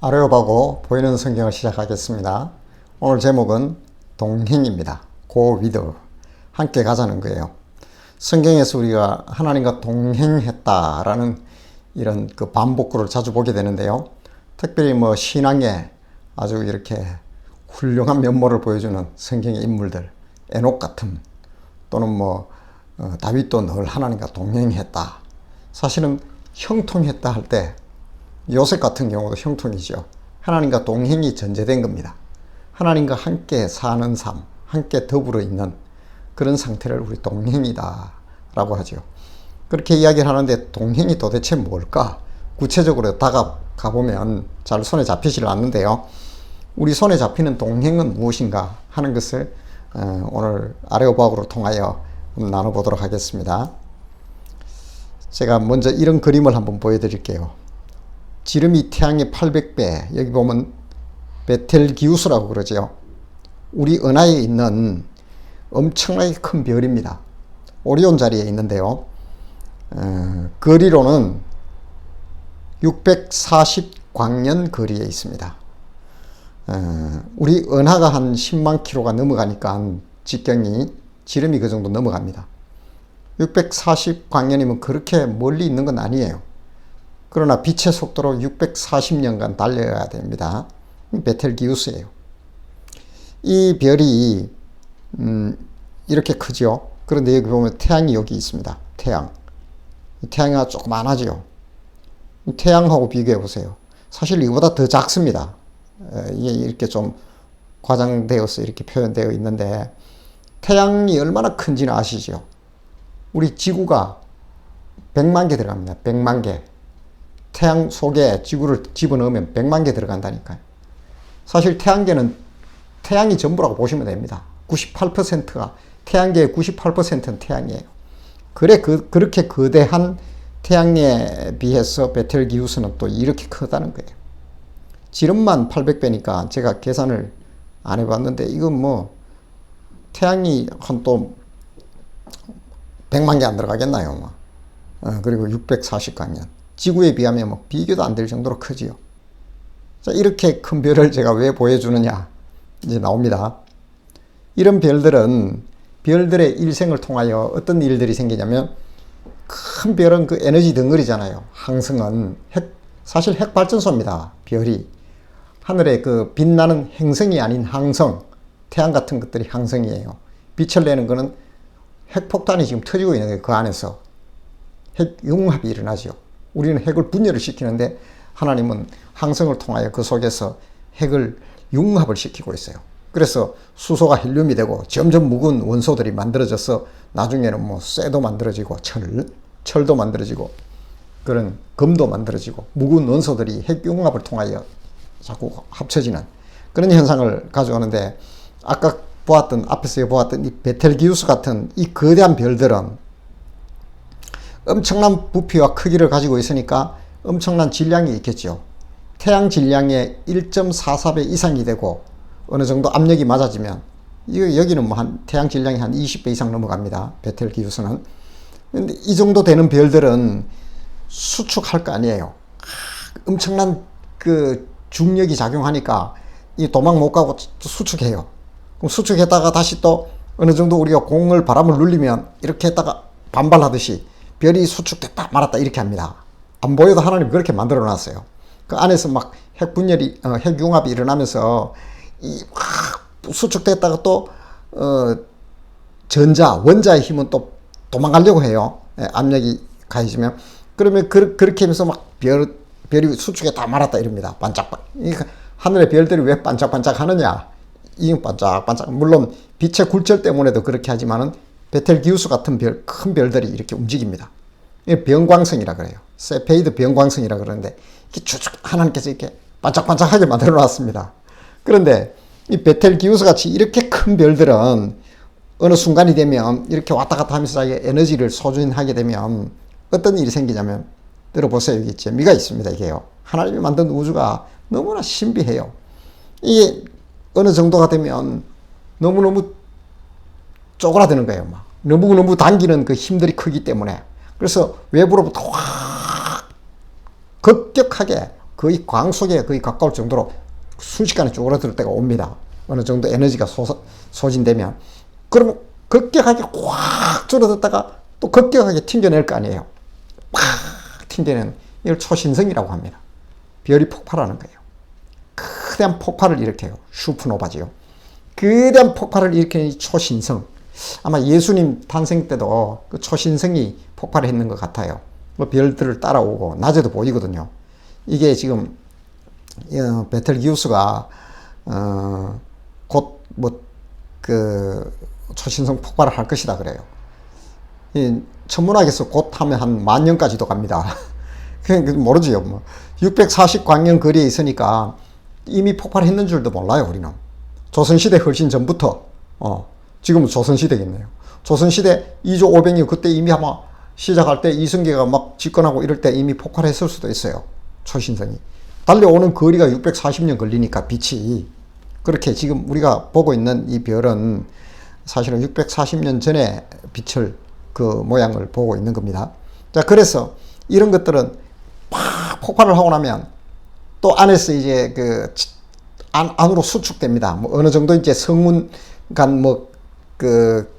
아레오바고 보이는 성경을 시작하겠습니다. 오늘 제목은 동행입니다. Go with. 함께 가자는 거예요. 성경에서 우리가 하나님과 동행했다라는 이런 그 반복구를 자주 보게 되는데요. 특별히 신앙에 아주 이렇게 훌륭한 면모를 보여주는 성경의 인물들, 에녹 같은, 또는 다윗도 늘 하나님과 동행했다. 사실은 형통했다 할 때 요셉 같은 경우도 형통이죠. 하나님과 동행이 전제된 겁니다. 하나님과 함께 사는 삶, 함께 더불어 있는 그런 상태를 우리 동행이다 라고 하죠. 그렇게 이야기를 하는데 동행이 도대체 뭘까? 구체적으로 다가가 보면 잘 손에 잡히질 않는데요. 우리 손에 잡히는 동행은 무엇인가 하는 것을 오늘 아레오바고를 통하여 나눠보도록 하겠습니다. 제가 먼저 이런 그림을 한번 보여드릴게요. 지름이 태양의 800배, 여기 보면 베텔기우스라고 그러죠. 우리 은하에 있는 엄청나게 큰 별입니다. 오리온 자리에 있는데요. 거리로는 640광년 거리에 있습니다. 우리 은하가 한 10만 킬로가 넘어가니까 직경이 지름이 그 정도 넘어갑니다. 640광년이면 그렇게 멀리 있는 건 아니에요. 그러나 빛의 속도로 640년간 달려야 됩니다. 베텔기우스예요. 이 별이 이렇게 크죠. 그런데 여기 보면 태양이 여기 있습니다. 태양이 조그만하죠. 태양하고 비교해 보세요. 사실 이거보다 더 작습니다. 이게 이렇게 좀 과장되어서 이렇게 표현되어 있는데, 태양이 얼마나 큰지는 아시죠? 우리 지구가 100만 개 들어갑니다. 100만 개. 태양 속에 지구를 집어넣으면 100만 개 들어간다니까요. 사실 태양계는 태양이 전부라고 보시면 됩니다. 98%가 태양계의 98%는 태양이에요. 그렇게 거대한 태양에 비해서 베텔기우스는 또 이렇게 크다는 거예요. 지름만 800배니까 제가 계산을 안 해봤는데 이건 태양이 한 또 100만 개 안 들어가겠나요? 그리고 640광년. 지구에 비하면 비교도 안 될 정도로 크지요. 자, 이렇게 큰 별을 제가 왜 보여주느냐 이제 나옵니다. 이런 별들은 별들의 일생을 통하여 어떤 일들이 생기냐면, 큰 별은 그 에너지 덩어리잖아요. 항성은 사실 핵발전소입니다. 별이 하늘에 그 빛나는 행성이 아닌 항성, 태양 같은 것들이 항성이에요. 빛을 내는 거는 핵폭탄이 지금 터지고 있는 거예요. 그 안에서 핵융합이 일어나죠. 우리는 핵을 분열을 시키는데 하나님은 항성을 통하여 그 속에서 핵을 융합을 시키고 있어요. 그래서 수소가 헬륨이 되고 점점 무거운 원소들이 만들어져서 나중에는 쇠도 만들어지고 철도 만들어지고 그런 금도 만들어지고 무거운 원소들이 핵융합을 통하여 자꾸 합쳐지는 그런 현상을 가져오는데, 아까 앞에서 보았던 이 베텔기우스 같은 이 거대한 별들은 엄청난 부피와 크기를 가지고 있으니까 엄청난 질량이 있겠죠. 태양 질량의 1.44배 이상이 되고 어느 정도 압력이 맞아지면 여기는 태양 질량이 한 20배 이상 넘어갑니다. 베텔기우스는. 근데 이 정도 되는 별들은 수축할 거 아니에요. 엄청난 그 중력이 작용하니까 이 도망 못 가고 수축해요. 그럼 수축했다가 다시 또 어느 정도 우리가 바람을 눌리면 이렇게 했다가 반발하듯이 별이 수축됐다 말았다 이렇게 합니다. 안 보여도 하나님 그렇게 만들어 놨어요. 그 안에서 핵융합이 일어나면서 수축됐다가 또 원자의 힘은 또 도망가려고 해요. 압력이 가해지면. 그러면 그렇게 하면서 별이 수축했다 말았다 이럽니다. 그러니까 하늘의 별들이 왜 반짝반짝 하느냐? 이건 반짝반짝. 물론 빛의 굴절 때문에도 그렇게 하지만은 베텔기우스 같은 큰 별들이 이렇게 움직입니다. 이게 변광성이라 그래요. 세페이드 변광성이라 그러는데, 이게 쭉 하나님께서 이렇게 반짝반짝하게 만들어 놨습니다. 그런데 이 베텔기우스 같이 이렇게 큰 별들은 어느 순간이 되면 이렇게 왔다 갔다 하면서 자기의 에너지를 소진하게 되면 어떤 일이 생기냐면, 들어보세요. 여기 재미가 있습니다. 이게요. 하나님이 만든 우주가 너무나 신비해요. 이게 어느 정도가 되면 너무너무 쪼그라드는 거예요. 너무너무 당기는 그 힘들이 크기 때문에. 그래서 외부로부터 확 급격하게 거의 광 속에 거의 가까울 정도로 순식간에 쪼그라들 때가 옵니다. 어느 정도 에너지가 소진되면. 그러면 급격하게 확 줄어들다가 또 급격하게 튕겨낼 거 아니에요. 팍 튕겨내는, 이걸 초신성이라고 합니다. 별이 폭발하는 거예요. 거대한 폭발을 일으켜요. 슈퍼노바지요. 거대한 폭발을 일으키는 이 초신성. 아마 예수님 탄생 때도 그 초신성이 폭발했는 것 같아요. 뭐 별들을 따라오고 낮에도 보이거든요. 이게 지금 베텔기우스가 곧 뭐 그 초신성 폭발을 할 것이다 그래요. 이 천문학에서 곧 하면 한 10,000년까지도 갑니다. 그냥 모르지요. 뭐 640광년 거리에 있으니까 이미 폭발했는 줄도 몰라요. 우리는 조선시대 훨씬 전부터 지금은 조선시대겠네요. 조선시대 2조 500년 그때 이미 아마 시작할 때 이성계가 막 집권하고 이럴 때 이미 폭발했을 수도 있어요. 초신성이 달려오는 거리가 640년 걸리니까 빛이, 그렇게 지금 우리가 보고 있는 이 별은 사실은 640년 전에 빛을 그 모양을 보고 있는 겁니다. 자, 그래서 이런 것들은 팍 폭발을 하고 나면 또 안에서 이제 그 안으로 수축됩니다. 뭐 어느 정도 이제 성운간 뭐 그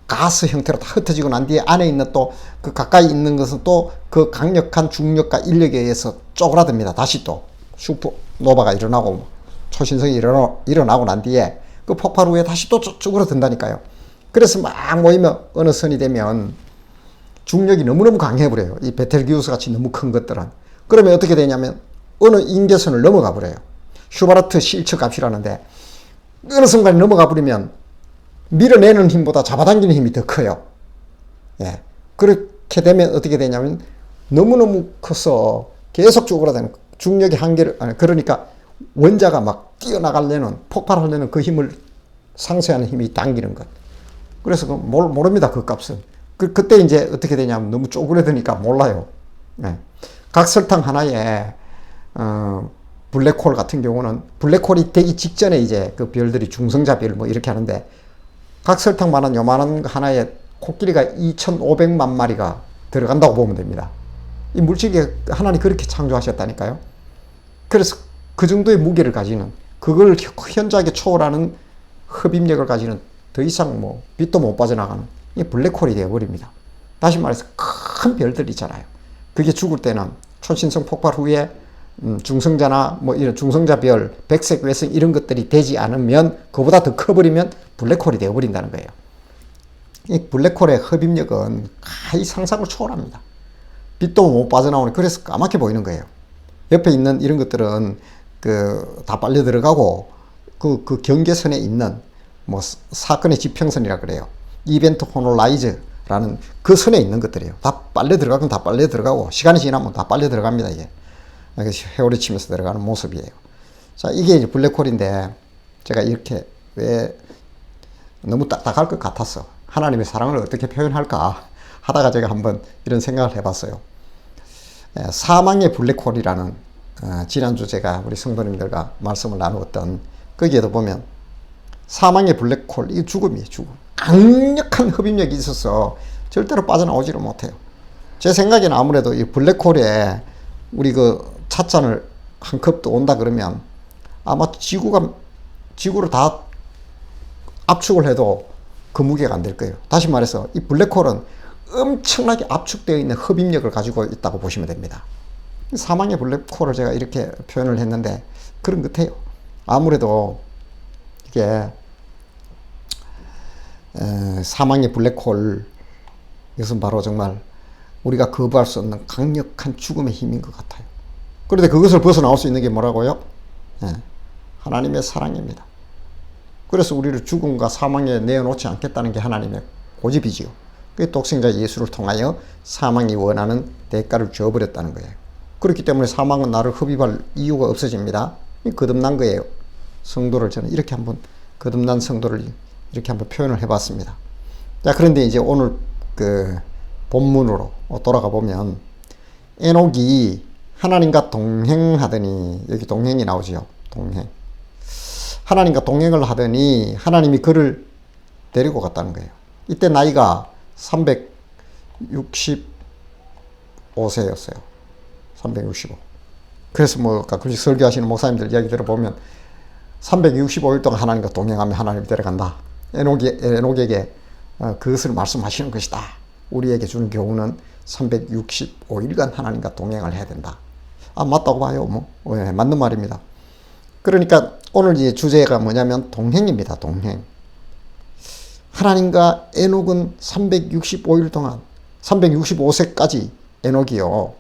가스 형태로 다 흩어지고 난 뒤에 안에 있는 또 그 가까이 있는 것은 또 그 강력한 중력과 인력에 의해서 쪼그라듭니다. 다시 또 슈퍼노바가 일어나고 초신성이 일어나고 난 뒤에 그 폭발 후에 다시 또 쪼그라든다니까요. 그래서 막 모이면 어느 선이 되면 중력이 너무너무 강해버려요. 이 베텔기우스 같이 너무 큰 것들은. 그러면 어떻게 되냐면 어느 인계선을 넘어가 버려요. 슈바르트 실처 값이라는데 어느 순간에 넘어가 버리면 밀어내는 힘보다 잡아당기는 힘이 더 커요. 예. 그렇게 되면 어떻게 되냐면 너무너무 커서 계속 쪼그라드는 중력의 한계를, 그러니까 원자가 막 뛰어나가려는, 폭발하려는 그 힘을 상쇄하는 힘이 당기는 것. 그래서 모릅니다. 그 값은. 그때 이제 어떻게 되냐면 너무 쪼그라드니까 몰라요. 예. 각 설탕 하나에, 블랙홀 같은 경우는 블랙홀이 되기 직전에 이제 그 별들이 중성자 별 뭐 이렇게 하는데 각 설탕만한 요만한 하나에 코끼리가 2,500만 마리가 들어간다고 보면 됩니다. 이 물질이 하나님 그렇게 창조하셨다니까요. 그래서 그 정도의 무게를 가지는, 그걸 현저하게 초월하는 흡입력을 가지는, 더 이상 뭐 빛도 못 빠져나가는 이 블랙홀이 되어버립니다. 다시 말해서 큰 별들 있잖아요. 그게 죽을 때는 초신성 폭발 후에 중성자나 뭐 이런 중성자 별, 백색 외성 이런 것들이 되지 않으면, 그보다 더 커버리면 블랙홀이 되어버린다는 거예요. 이 블랙홀의 흡입력은 거의 상상을 초월합니다. 빛도 못 빠져나오는, 그래서 까맣게 보이는 거예요. 옆에 있는 이런 것들은 다 빨려 들어가고 그 경계선에 있는 뭐 사건의 지평선이라 그래요. 이벤트 호놀라이즈라는 그 선에 있는 것들이에요. 다 빨려 들어가면 다 빨려 들어가고 시간이 지나면 다 빨려 들어갑니다. 이게 회오리 치면서 들어가는 모습이에요. 자, 이게 이제 블랙홀인데 제가 이렇게 왜 너무 딱딱할 것 같았어. 하나님의 사랑을 어떻게 표현할까 하다가 제가 한번 이런 생각을 해봤어요. 사망의 블랙홀이라는 지난주 제가 우리 성도님들과 말씀을 나누었던 거기에도 보면 사망의 블랙홀, 이 죽음이에요. 죽음. 강력한 흡입력이 있어서 절대로 빠져나오지를 못해요. 제 생각에는 아무래도 이 블랙홀에 우리 그 찻잔을 한 컵도 온다 그러면 아마 지구를 다 압축을 해도 그 무게가 안 될 거예요. 다시 말해서 이 블랙홀은 엄청나게 압축되어 있는 흡입력을 가지고 있다고 보시면 됩니다. 사망의 블랙홀을 제가 이렇게 표현을 했는데 그런 것 같아요. 아무래도 이게 사망의 블랙홀, 이것은 바로 정말 우리가 거부할 수 없는 강력한 죽음의 힘인 것 같아요. 그런데 그것을 벗어나올 수 있는 게 뭐라고요? 하나님의 사랑입니다. 그래서 우리를 죽음과 사망에 내어놓지 않겠다는 게 하나님의 고집이지요. 그 독생자 예수를 통하여 사망이 원하는 대가를 줘버렸다는 거예요. 그렇기 때문에 사망은 나를 흡입할 이유가 없어집니다. 거듭난 거예요. 성도를 저는 이렇게 한번, 거듭난 성도를 이렇게 한번 표현을 해봤습니다. 자, 그런데 이제 오늘 그 본문으로 돌아가 보면 에녹이 하나님과 동행하더니, 여기 동행이 나오죠. 동행. 하나님과 동행을 하더니 하나님이 그를 데리고 갔다는 거예요. 이때 나이가 365세였어요. 365. 그래서 뭐 가끔씩 설교하시는 목사님들 이야기 들어보면 365일 동안 하나님과 동행하며 하나님이 데려간다. 에녹에게 그것을 말씀하시는 것이다. 우리에게 주는 교훈은 365일간 하나님과 동행을 해야 된다. 아, 맞다고 봐요. 뭐. 네, 맞는 말입니다. 그러니까 오늘 이 주제가 뭐냐면 동행입니다. 동행. 하나님과 에녹은 365일 동안 365세까지 에녹이요.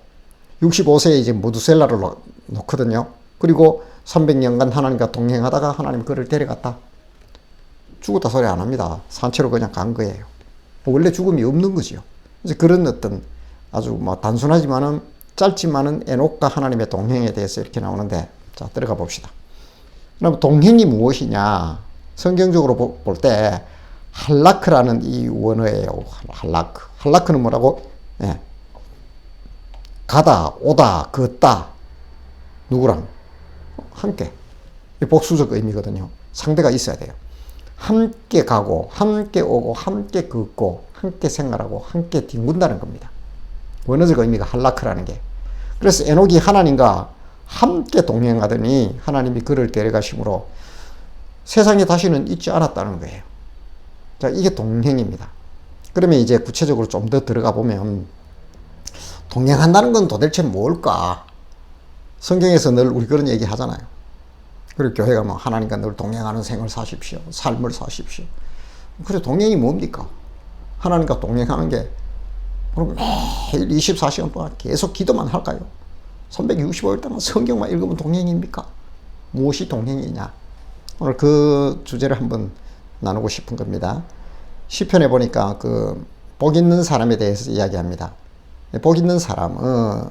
65세에 이제 무두셀라를 놓거든요. 그리고 300년간 하나님과 동행하다가 하나님 그를 데려갔다. 죽었다 소리 안 합니다. 산채로 그냥 간 거예요. 원래 죽음이 없는 거지요. 이제 그런 어떤 아주 뭐 단순하지만은 짧지만은 에녹과 하나님의 동행에 대해서 이렇게 나오는데, 자, 들어가 봅시다. 그럼 동행이 무엇이냐? 성경적으로 볼 때 할라크라는 이 원어예요. 할라크. 할라크는 뭐라고? 예. 가다, 오다, 걷다. 누구랑? 함께. 복수적 의미거든요. 상대가 있어야 돼요. 함께 가고, 함께 오고, 함께 걷고, 함께 생활하고, 함께 뒹군다는 겁니다. 원어적 의미가 할라크라는 게. 그래서 에녹이 하나님과 함께 동행하더니 하나님이 그를 데려가심으로 세상에 다시는 있지 않았다는 거예요. 자, 이게 동행입니다. 그러면 이제 구체적으로 좀 더 들어가 보면 동행한다는 건 도대체 뭘까? 성경에서 늘 우리 그런 얘기 하잖아요. 그리고 교회 가면 하나님과 늘 동행하는 생을 사십시오. 삶을 사십시오. 그래, 동행이 뭡니까? 하나님과 동행하는 게 그럼 매일 24시간 동안 계속 기도만 할까요? 365일 동안 성경만 읽으면 동행입니까? 무엇이 동행이냐? 오늘 그 주제를 한번 나누고 싶은 겁니다. 시편에 보니까 그 복 있는 사람에 대해서 이야기합니다. 복 있는 사람은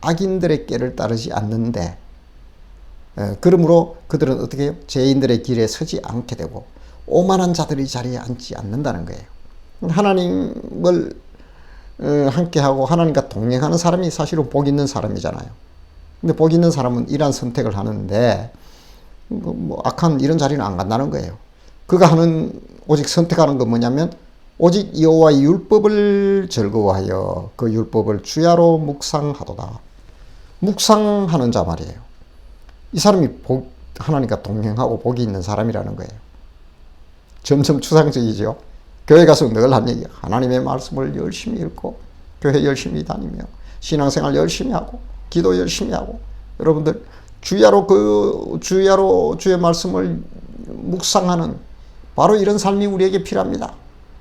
악인들의 꾀를 따르지 않는데, 그러므로 그들은 어떻게 해요? 죄인들의 길에 서지 않게 되고 오만한 자들이 자리에 앉지 않는다는 거예요. 하나님을 함께하고 하나님과 동행하는 사람이 사실은 복 있는 사람이잖아요. 근데 복 있는 사람은 이러한 선택을 하는데 뭐 악한 이런 자리는 안 간다는 거예요. 그가 하는 오직 선택하는 건 뭐냐면 오직 여호와의 율법을 즐거워하여 그 율법을 주야로 묵상하도다. 묵상하는 자 말이에요. 이 사람이 하나님과 동행하고 복이 있는 사람이라는 거예요. 점점 추상적이죠. 교회 가서 늘 한 얘기, 하나님의 말씀을 열심히 읽고 교회 열심히 다니며 신앙생활 열심히 하고 기도 열심히 하고, 여러분들 주야로 주의 말씀을 묵상하는 바로 이런 삶이 우리에게 필요합니다.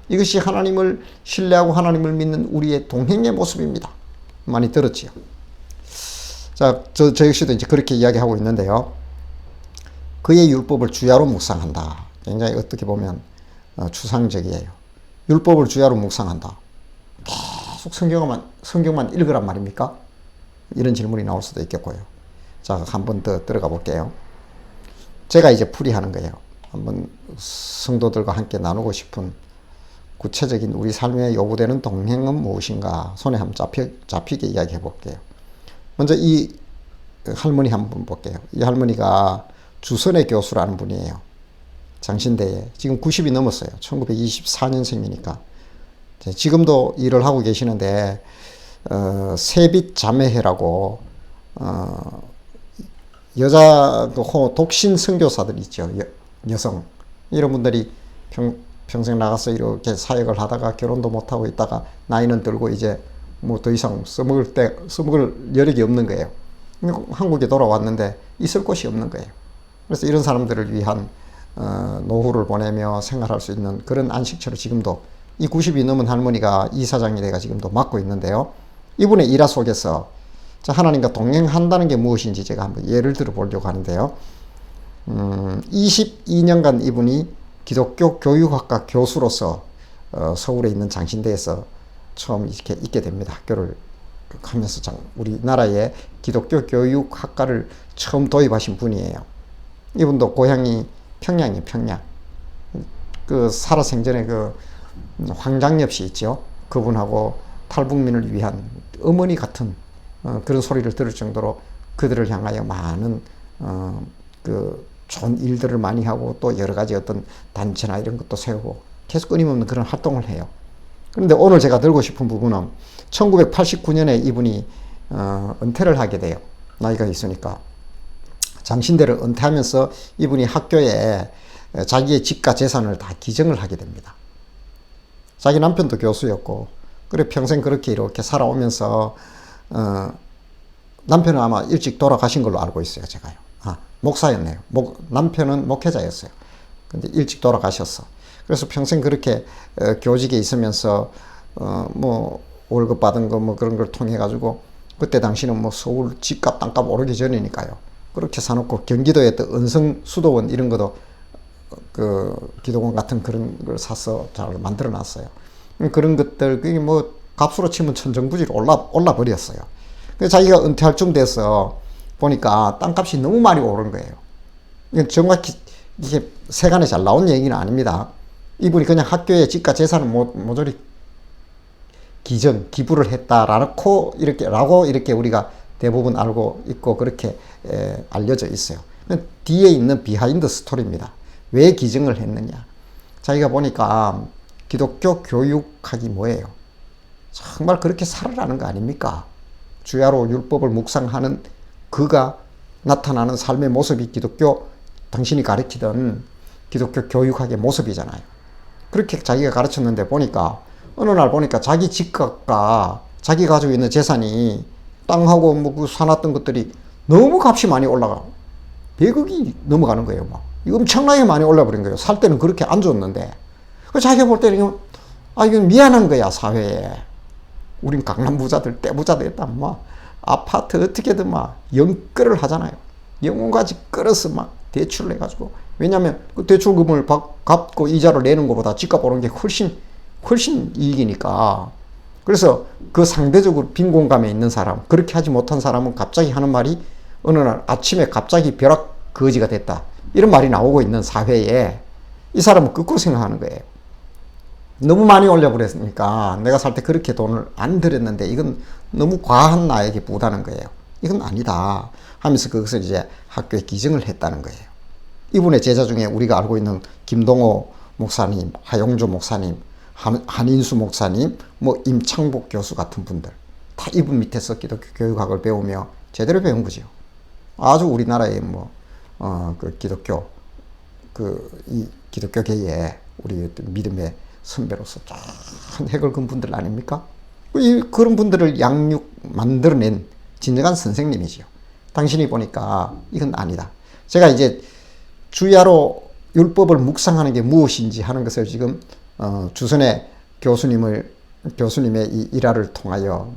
이것이 하나님을 신뢰하고 하나님을 믿는 우리의 동행의 모습입니다. 많이 들었지요. 자, 저 역시도 이제 그렇게 이야기하고 있는데요. 그의 율법을 주야로 묵상한다. 굉장히 어떻게 보면 추상적이에요. 율법을 주야로 묵상한다. 계속 성경만 읽으란 말입니까? 이런 질문이 나올 수도 있겠고요. 자, 한 번 더 들어가 볼게요. 제가 이제 풀이하는 거예요. 한번 성도들과 함께 나누고 싶은 구체적인 우리 삶에 요구되는 동행은 무엇인가 손에 한번 잡히게 이야기해 볼게요. 먼저 이 할머니 한번 볼게요. 이 할머니가 주선의 교수라는 분이에요. 장신대에. 지금 90이 넘었어요. 1924년생이니까. 지금도 일을 하고 계시는데, 세빛 자매회라고, 여자, 독신 선교사들 있죠. 여성. 이런 분들이 평생 나가서 이렇게 사역을 하다가 결혼도 못하고 있다가 나이는 들고 이제 뭐 더 이상 써먹을 여력이 없는 거예요. 한국에 돌아왔는데 있을 곳이 없는 거예요. 그래서 이런 사람들을 위한 노후를 보내며 생활할 수 있는 그런 안식처를 지금도 이 90이 넘은 할머니가 이사장이 돼가 지금도 맡고 있는데요. 이분의 일화 속에서 자, 하나님과 동행한다는 게 무엇인지 제가 한번 예를 들어 보려고 하는데요. 22년간 이분이 기독교 교육학과 교수로서 서울에 있는 장신대에서 처음 이렇게 있게 됩니다. 학교를 하면서 우리나라의 기독교 교육학과를 처음 도입하신 분이에요. 이분도 고향이 평양이에요. 평양. 그 살아생전에 그 황장엽 씨 있죠. 그분하고 탈북민을 위한 어머니 같은 그런 소리를 들을 정도로 그들을 향하여 많은 그 좋은 일들을 많이 하고 또 여러 가지 어떤 단체나 이런 것도 세우고 계속 끊임없는 그런 활동을 해요. 그런데 오늘 제가 들고 싶은 부분은 1989년에 이분이 은퇴를 하게 돼요. 나이가 있으니까. 장신대를 은퇴하면서 이분이 학교에 자기의 집과 재산을 다 기증을 하게 됩니다. 자기 남편도 교수였고, 그래 평생 그렇게 이렇게 살아오면서 남편은 아마 일찍 돌아가신 걸로 알고 있어요, 제가요. 목사였네요. 남편은 목회자였어요. 근데 일찍 돌아가셨어. 그래서 평생 그렇게 교직에 있으면서 뭐 월급 받은 거 뭐 그런 걸 통해 가지고, 그때 당시는 뭐 서울 집값 땅값 오르기 전이니까요. 그렇게 사놓고 경기도에 또 은성 수도원 이런 것도 그 기도원 같은 그런 걸 사서 잘 만들어 놨어요. 그런 것들 그게 뭐 값으로 치면 천정부지로 올라 버렸어요. 그래서 자기가 은퇴할 쯤 돼서 보니까 땅값이 너무 많이 오른 거예요. 이건 정확히 이게 세간에 잘 나온 얘기는 아닙니다. 이분이 그냥 학교에 집과 재산을 모조리 기부를 했다라고 이렇게 우리가 대부분 알고 있고 그렇게 알려져 있어요. 뒤에 있는 비하인드 스토리입니다. 왜 기증을 했느냐? 자기가 보니까 기독교 교육학이 뭐예요? 정말 그렇게 살아라는 거 아닙니까? 주야로 율법을 묵상하는 그가 나타나는 삶의 모습이 당신이 가르치던 기독교 교육학의 모습이잖아요. 그렇게 자기가 가르쳤는데 보니까 어느 날 보니까 자기 집값과 자기 가지고 있는 재산이 땅하고 뭐 사놨던 것들이 너무 값이 많이 올라가 100억이 넘어가는 거예요. 막 엄청나게 많이 올라버린 거예요. 살 때는 그렇게 안 줬는데 자기가 볼 때는 이건 미안한 거야, 사회에. 우린 강남 부자들 떼부자 됐다. 막 아파트 어떻게든 막 영끌을 하잖아요. 영혼까지 끌어서 막 대출을 해가지고. 왜냐하면 그 대출금을 갚고 이자를 내는 것보다 집값 오르는 게 훨씬 이익이니까. 그래서 그 상대적으로 빈 공감에 있는 사람, 그렇게 하지 못한 사람은 갑자기 하는 말이 어느 날 아침에 갑자기 벼락 거지가 됐다. 이런 말이 나오고 있는 사회에 이 사람은 거꾸로 생각하는 거예요. 너무 많이 올려버렸으니까 내가 살 때 그렇게 돈을 안 들였는데 이건 너무 과한 나에게 부담하는 거예요. 이건 아니다 하면서 그것을 이제 학교에 기증을 했다는 거예요. 이분의 제자 중에 우리가 알고 있는 김동호 목사님, 하용조 목사님, 한인수 목사님, 뭐 임창복 교수 같은 분들 다 이분 밑에서 기독교 교육학을 배우며 제대로 배운 거죠. 아주 우리나라의 그 기독교계에 우리 믿음의 선배로서 큰 핵을 근 분들 아닙니까? 그런 분들을 만들어낸 진정한 선생님이지요. 당신이 보니까 이건 아니다. 제가 이제 주야로 율법을 묵상하는 게 무엇인지 하는 것을 지금 주선의 교수님의 이 일화를 통하여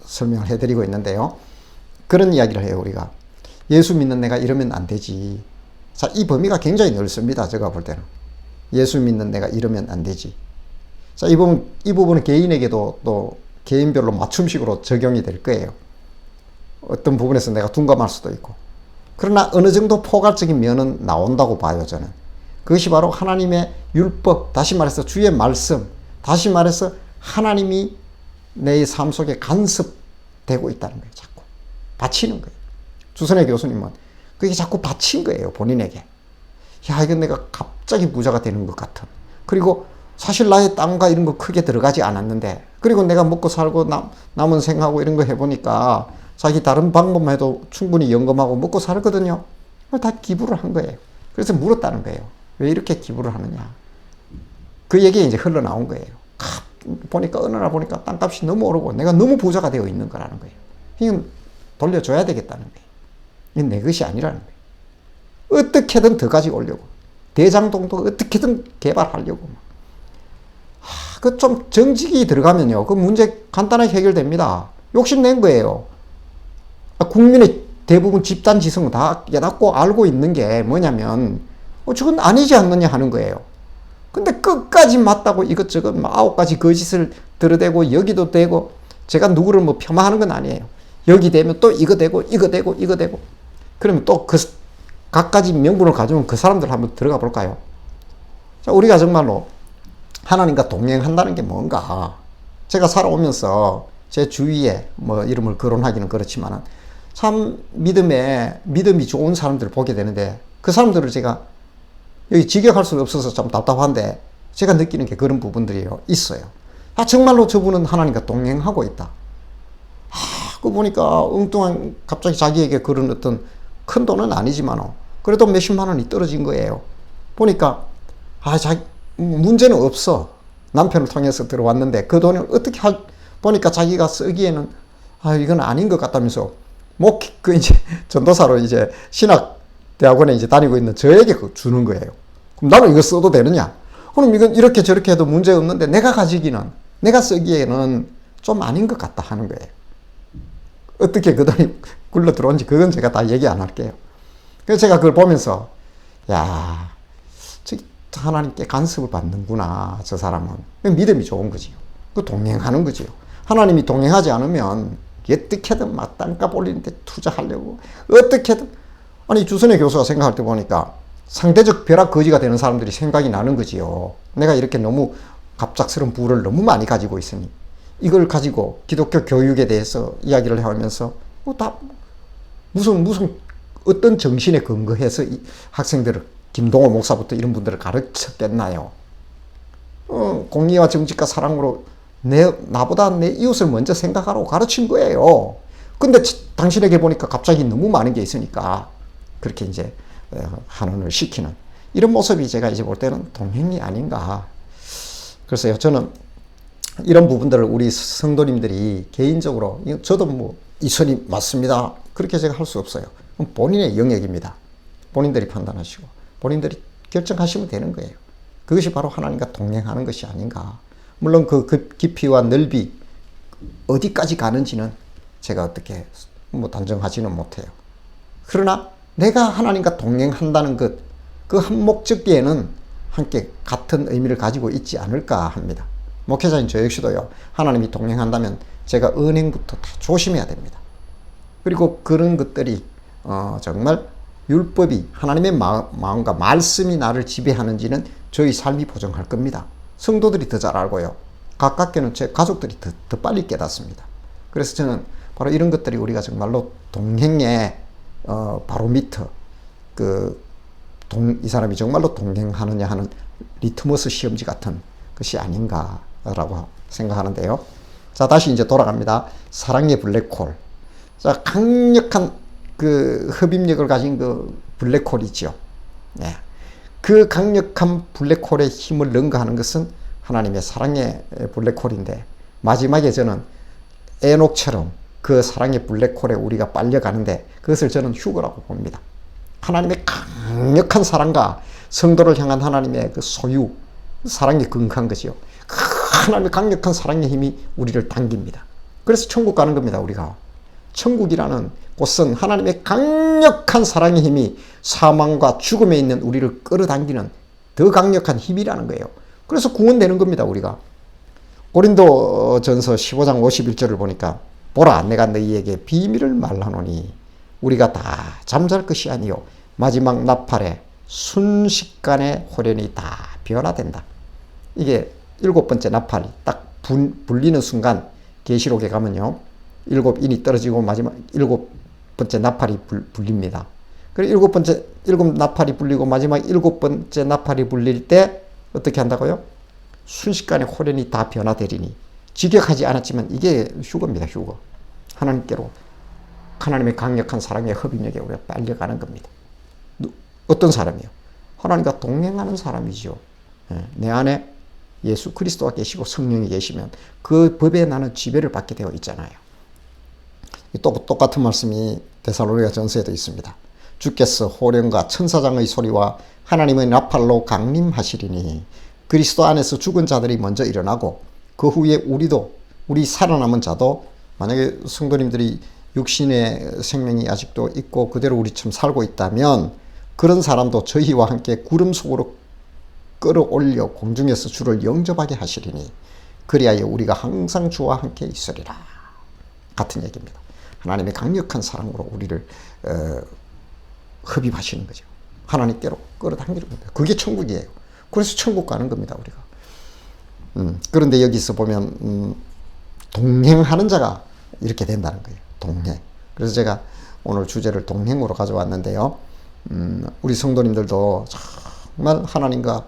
설명을 해드리고 있는데요. 그런 이야기를 해요. 우리가 예수 믿는 내가 이러면 안 되지. 자, 이 범위가 굉장히 넓습니다. 제가 볼 때는 예수 믿는 내가 이러면 안 되지. 자, 이 부분은 개인에게도 또 개인별로 맞춤식으로 적용이 될 거예요. 어떤 부분에서 내가 둔감할 수도 있고. 그러나 어느 정도 포괄적인 면은 나온다고 봐요, 저는. 그것이 바로 하나님의 율법, 다시 말해서 주의 말씀, 다시 말해서 하나님이 내 삶 속에 간섭되고 있다는 거예요. 자꾸 바치는 거예요. 주선의 교수님은 그게 자꾸 바친 거예요, 본인에게. 야, 이건 내가 갑자기 부자가 되는 것 같은. 그리고 사실 나의 땅과 이런 거 크게 들어가지 않았는데, 그리고 내가 먹고 살고 남은 생하고 이런 거 해보니까 자기 다른 방법만 해도 충분히 연금하고 먹고 살거든요. 다 기부를 한 거예요. 그래서 물었다는 거예요. 왜 이렇게 기부를 하느냐. 그 얘기가 이제 흘러나온 거예요. 어느 날 보니까 땅값이 너무 오르고 내가 너무 부자가 되어 있는 거라는 거예요. 이건 돌려줘야 되겠다는 거예요. 이건 내 것이 아니라는 거예요. 어떻게든 더 가지고 오려고. 대장동도 어떻게든 개발하려고. 그 좀 정직이 들어가면요. 그 문제 간단하게 해결됩니다. 욕심낸 거예요. 국민의 대부분 집단 지성은 다 깨닫고 알고 있는 게 뭐냐면, 저건 아니지 않느냐 하는 거예요. 근데 끝까지 맞다고 이것저것 9가지 거짓을 들어대고 여기도 대고, 제가 누구를 폄하하는 건 아니에요. 여기 되면 또 이거 되고 이거 되고 이거 되고. 그러면 또 그 각가지 명분을 가지면 그 사람들 한번 들어가 볼까요? 자, 우리가 정말로 하나님과 동행한다는 게 뭔가. 제가 살아오면서 제 주위에 이름을 거론하기는 그렇지만 참 믿음이 좋은 사람들을 보게 되는데, 그 사람들을 제가 여기 직역할 수가 없어서 좀 답답한데 제가 느끼는 게 그런 부분들이 있어요. 정말로 저분은 하나님과 동행하고 있다. 그 보니까 엉뚱한 갑자기 자기에게 그런 어떤 큰 돈은 아니지만 그래도 몇십만 원이 떨어진 거예요. 보니까 문제는 없어. 남편을 통해서 들어왔는데 그 돈을 어떻게 보니까 자기가 쓰기에는 이건 아닌 것 같다면서 이제 전도사로 이제 신학대학원에 이제 다니고 있는 저에게 주는 거예요. 그럼 나는 이거 써도 되느냐? 그럼 이건 이렇게 저렇게 해도 문제 없는데 내가 쓰기에는 좀 아닌 것 같다 하는 거예요. 어떻게 그 돈이 굴러 들어온지 그건 제가 다 얘기 안 할게요. 그래서 제가 그걸 보면서 하나님께 간섭을 받는구나, 저 사람은. 믿음이 좋은 거지요. 그 동행하는 거지요. 하나님이 동행하지 않으면 어떻게든 막 땅값 올리는데 투자하려고 어떻게든. 아니 주선의 교수가 생각할 때 보니까 상대적 벼락 거지가 되는 사람들이 생각이 나는 거지요. 내가 이렇게 너무 갑작스러운 부를 너무 많이 가지고 있으니 이걸 가지고 기독교 교육에 대해서 이야기를 하면서 무슨 어떤 정신에 근거해서 이 학생들을 김동호 목사부터 이런 분들을 가르쳤겠나요? 공의와 정직과 사랑으로 나보다 내 이웃을 먼저 생각하라고 가르친 거예요. 근데 당신에게 보니까 갑자기 너무 많은 게 있으니까 그렇게 이제 한원을 시키는 이런 모습이 제가 이제 볼 때는 동행이 아닌가. 그래서요, 저는 이런 부분들을 우리 성도님들이 개인적으로, 저도 이 선이 맞습니다, 그렇게 제가 할 수 없어요. 본인의 영역입니다. 본인들이 판단하시고 본인들이 결정하시면 되는 거예요. 그것이 바로 하나님과 동행하는 것이 아닌가. 물론 그 깊이와 넓이 어디까지 가는지는 제가 어떻게 단정하지는 못해요. 그러나 내가 하나님과 동행한다는 것, 그 한 목적기에는 함께 같은 의미를 가지고 있지 않을까 합니다. 목회자인 저 역시도요, 하나님이 동행한다면 제가 은행부터 다 조심해야 됩니다. 그리고 그런 것들이 정말 율법이, 하나님의 마음과 말씀이 나를 지배하는지는 저희 삶이 보증할 겁니다. 성도들이 더 잘 알고요, 가깝게는 제 가족들이 더 빨리 깨닫습니다. 그래서 저는 바로 이런 것들이 우리가 정말로 동행의 바로미터, 이 사람이 정말로 동행하느냐 하는 리트머스 시험지 같은 것이 아닌가라고 생각하는데요. 자, 다시 이제 돌아갑니다. 사랑의 블랙홀. 자, 강력한 흡입력을 가진 블랙홀이죠. 네. 그 강력한 블랙홀의 힘을 능가하는 것은 하나님의 사랑의 블랙홀인데, 마지막에 저는 에녹처럼 그 사랑의 블랙홀에 우리가 빨려가는데 그것을 저는 휴거라고 봅니다. 하나님의 강력한 사랑과 성도를 향한 하나님의 그 소유, 사랑이 근거한 것이요. 그 하나님의 강력한 사랑의 힘이 우리를 당깁니다. 그래서 천국 가는 겁니다, 우리가. 천국이라는 곳은 하나님의 강력한 사랑의 힘이 사망과 죽음에 있는 우리를 끌어당기는 더 강력한 힘이라는 거예요. 그래서 구원되는 겁니다, 우리가. 고린도전서 15장 51절을 보니까 보라, 내가 너희에게 비밀을 말하노니 우리가 다 잠잘 것이 아니요 마지막 나팔에 순식간에 호련히 다 변화된다. 이게 7번째 나팔이 딱 불리는 순간, 계시록에 가면요, 7인이 떨어지고 마지막 7번째 나팔이 불립니다. 그리고 7 나팔이 불리고 마지막 7번째 나팔이 불릴 때 어떻게 한다고요? 순식간에 호련히 다 변화되리니. 직역하지 않았지만 이게 휴거입니다, 휴거. 하나님께로, 하나님의 강력한 사랑의 흡입력에 우리가 빨려가는 겁니다. 어떤 사람이요? 하나님과 동행하는 사람이죠. 내 안에 예수 그리스도가 계시고 성령이 계시면 그 법에 나는 지배를 받게 되어 있잖아요. 또 똑같은 말씀이 데살로니가 전서에도 있습니다. 주께서 호령과 천사장의 소리와 하나님의 나팔로 강림하시리니 그리스도 안에서 죽은 자들이 먼저 일어나고 그 후에 우리 살아남은 자도, 만약에 성도님들이 육신의 생명이 아직도 있고 그대로 우리처럼 살고 있다면 그런 사람도 저희와 함께 구름 속으로 끌어올려 공중에서 주를 영접하게 하시리니 그리하여 우리가 항상 주와 함께 있으리라. 같은 얘기입니다. 하나님의 강력한 사랑으로 우리를 흡입하시는 거죠. 하나님께로 끌어당기는 겁니다. 그게 천국이에요. 그래서 천국 가는 겁니다, 우리가. 그런데 여기서 보면 동행하는 자가 이렇게 된다는 거예요. 동행. 그래서 제가 오늘 주제를 동행으로 가져왔는데요. 우리 성도님들도 정말 하나님과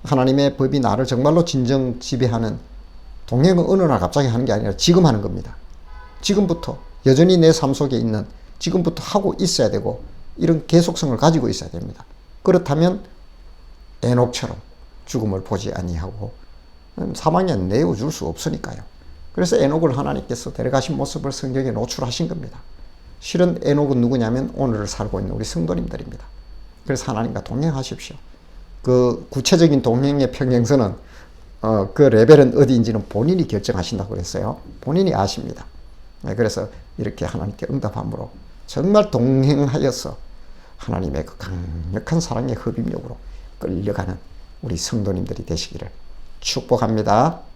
하나님의 법이 나를 정말로 진정 지배하는 동행은 어느 날 갑자기 하는 게 아니라 지금 하는 겁니다. 지금부터 여전히 내 삶 속에 있는 지금부터 하고 있어야 되고 이런 계속성을 가지고 있어야 됩니다. 그렇다면 에녹처럼 죽음을 보지 아니하고 사망에 내어줄 수 없으니까요. 그래서 에녹을 하나님께서 데려가신 모습을 성경에 노출하신 겁니다. 실은 에녹은 누구냐면 오늘을 살고 있는 우리 성도님들입니다. 그래서 하나님과 동행하십시오. 그 구체적인 동행의 평행선은 그 레벨은 어디인지는 본인이 결정하신다고 그랬어요. 본인이 아십니다. 그래서 이렇게 하나님께 응답함으로 정말 동행하여서 하나님의 그 강력한 사랑의 흡입력으로 끌려가는 우리 성도님들이 되시기를 축복합니다.